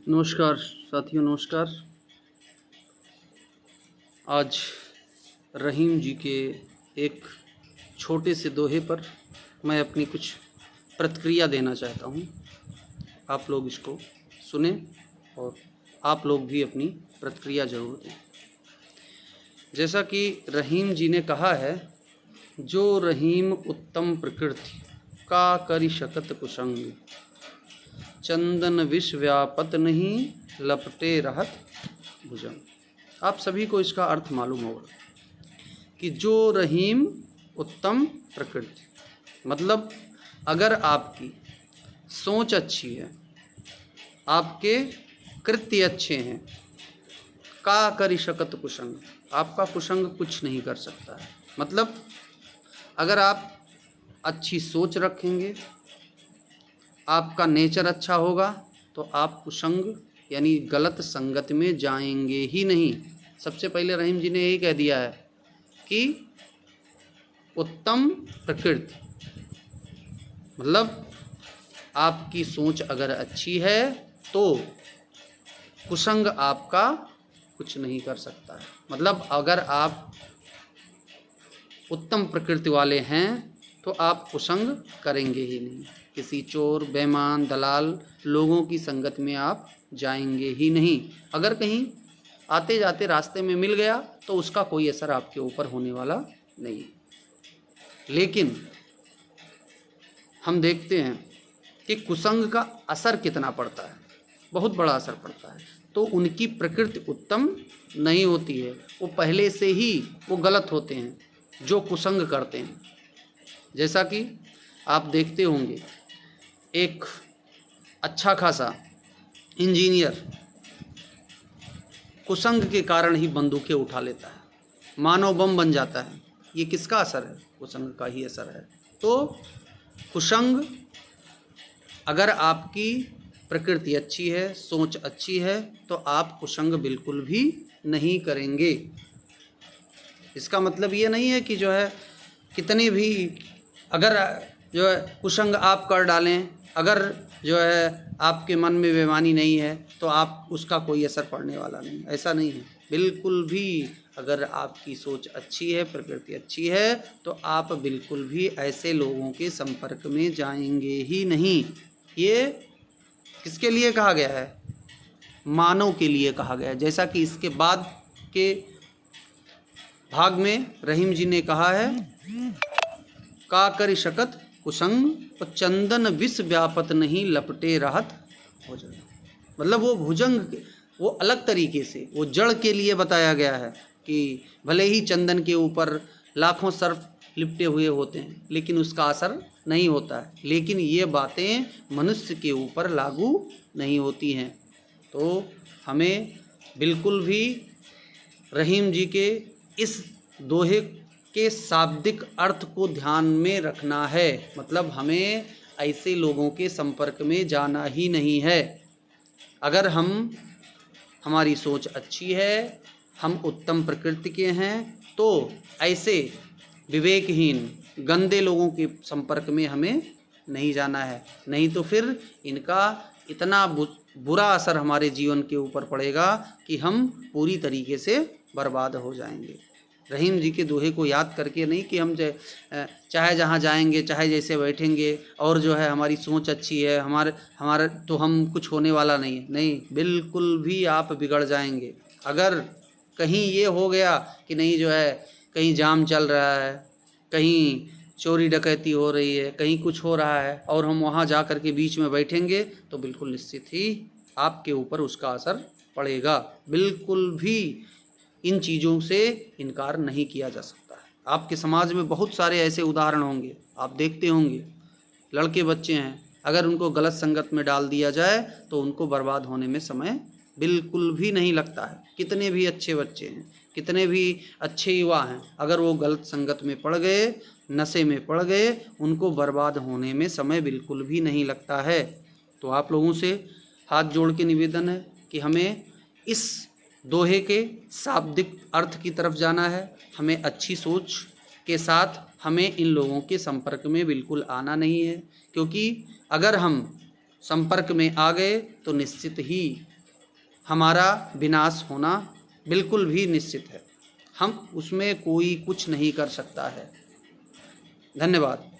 नमस्कार साथियों, नमस्कार। आज रहीम जी के एक छोटे से दोहे पर मैं अपनी कुछ प्रतिक्रिया देना चाहता हूँ। आप लोग इसको सुने और आप लोग भी अपनी प्रतिक्रिया ज़रूर दें। जैसा कि रहीम जी ने कहा है, जो रहीम उत्तम प्रकृति का करि शकत कुसंग, चंदन विष व्यापत नहीं लपटे रहत भुजंग। आप सभी को इसका अर्थ मालूम होगा कि जो रहीम उत्तम प्रकृति, मतलब अगर आपकी सोच अच्छी है, आपके कृत्य अच्छे हैं, का करि शकत कुसंग, आपका कुसंग कुछ नहीं कर सकता है। मतलब अगर आप अच्छी सोच रखेंगे, आपका नेचर अच्छा होगा, तो आप कुसंग यानी गलत संगत में जाएंगे ही नहीं। सबसे पहले रहीम जी ने यही कह दिया है कि उत्तम प्रकृति, मतलब आपकी सोच अगर अच्छी है तो कुसंग आपका कुछ नहीं कर सकता है। मतलब अगर आप उत्तम प्रकृति वाले हैं तो आप कुसंग करेंगे ही नहीं। किसी चोर, बेईमान, दलाल लोगों की संगत में आप जाएंगे ही नहीं। अगर कहीं आते जाते रास्ते में मिल गया तो उसका कोई असर आपके ऊपर होने वाला नहीं। लेकिन हम देखते हैं कि कुसंग का असर कितना पड़ता है, बहुत बड़ा असर पड़ता है। तो उनकी प्रकृति उत्तम नहीं होती है, वो पहले से ही वो गलत होते हैं जो कुसंग करते हैं। जैसा कि आप देखते होंगे, एक अच्छा खासा इंजीनियर कुसंग के कारण ही बंदूकें उठा लेता है, मानव बम बन जाता है। ये किसका असर है? कुसंग का ही असर है। तो कुसंग, अगर आपकी प्रकृति अच्छी है, सोच अच्छी है, तो आप कुसंग बिल्कुल भी नहीं करेंगे। इसका मतलब ये नहीं है कि जो है कितनी भी अगर जो है कुसंग आप कर डालें, अगर जो है आपके मन में बेईमानी नहीं है तो आप उसका कोई असर पड़ने वाला नहीं। ऐसा नहीं है बिल्कुल भी। अगर आपकी सोच अच्छी है, प्रकृति अच्छी है, तो आप बिल्कुल भी ऐसे लोगों के संपर्क में जाएंगे ही नहीं। ये किसके लिए कहा गया है? मानव के लिए कहा गया है। जैसा कि इसके बाद के भाग में रहीम जी ने कहा है, का करि शकत कुसंग और चंदन विष व्यापत नहीं लपटे रहत भुजंग। मतलब वो भुजंग, वो अलग तरीके से, वो जड़ के लिए बताया गया है कि भले ही चंदन के ऊपर लाखों सर्प लिपटे हुए होते हैं लेकिन उसका असर नहीं होता है। लेकिन ये बातें मनुष्य के ऊपर लागू नहीं होती हैं। तो हमें बिल्कुल भी रहीम जी के इस दोहे के शाब्दिक अर्थ को ध्यान में रखना है। मतलब हमें ऐसे लोगों के संपर्क में जाना ही नहीं है। अगर हमारी सोच अच्छी है, हम उत्तम प्रकृति के हैं, तो ऐसे विवेकहीन गंदे लोगों के संपर्क में हमें नहीं जाना है। नहीं तो फिर इनका इतना बुरा असर हमारे जीवन के ऊपर पड़ेगा कि हम पूरी तरीके से बर्बाद हो जाएंगे। रहीम जी के दोहे को याद करके नहीं कि हम चाहे जहाँ जाएंगे, चाहे जैसे बैठेंगे, और जो है हमारी सोच अच्छी है, हमारा तो हम कुछ होने वाला नहीं है। नहीं, बिल्कुल भी आप बिगड़ जाएंगे। अगर कहीं ये हो गया कि नहीं जो है कहीं जाम चल रहा है, कहीं चोरी डकैती हो रही है, कहीं कुछ हो रहा है, और हम वहाँ जा कर के बीच में बैठेंगे, तो बिल्कुल निश्चित ही आपके ऊपर उसका असर पड़ेगा। बिल्कुल भी इन चीज़ों से इनकार नहीं किया जा सकता है। आपके समाज में बहुत सारे ऐसे उदाहरण होंगे, आप देखते होंगे। लड़के बच्चे हैं, अगर उनको गलत संगत में डाल दिया जाए तो उनको बर्बाद होने में समय बिल्कुल भी नहीं लगता है। कितने भी अच्छे बच्चे हैं, कितने भी अच्छे युवा हैं, अगर वो गलत संगत में पड़ गए, नशे में पड़ गए, उनको बर्बाद होने में समय बिल्कुल भी नहीं लगता है। तो आप लोगों से हाथ जोड़ के निवेदन है कि हमें इस दोहे के शाब्दिक अर्थ की तरफ जाना है। हमें अच्छी सोच के साथ हमें इन लोगों के संपर्क में बिल्कुल आना नहीं है, क्योंकि अगर हम संपर्क में आ गए तो निश्चित ही हमारा विनाश होना बिल्कुल भी निश्चित है। हम उसमें कोई कुछ नहीं कर सकता है। धन्यवाद।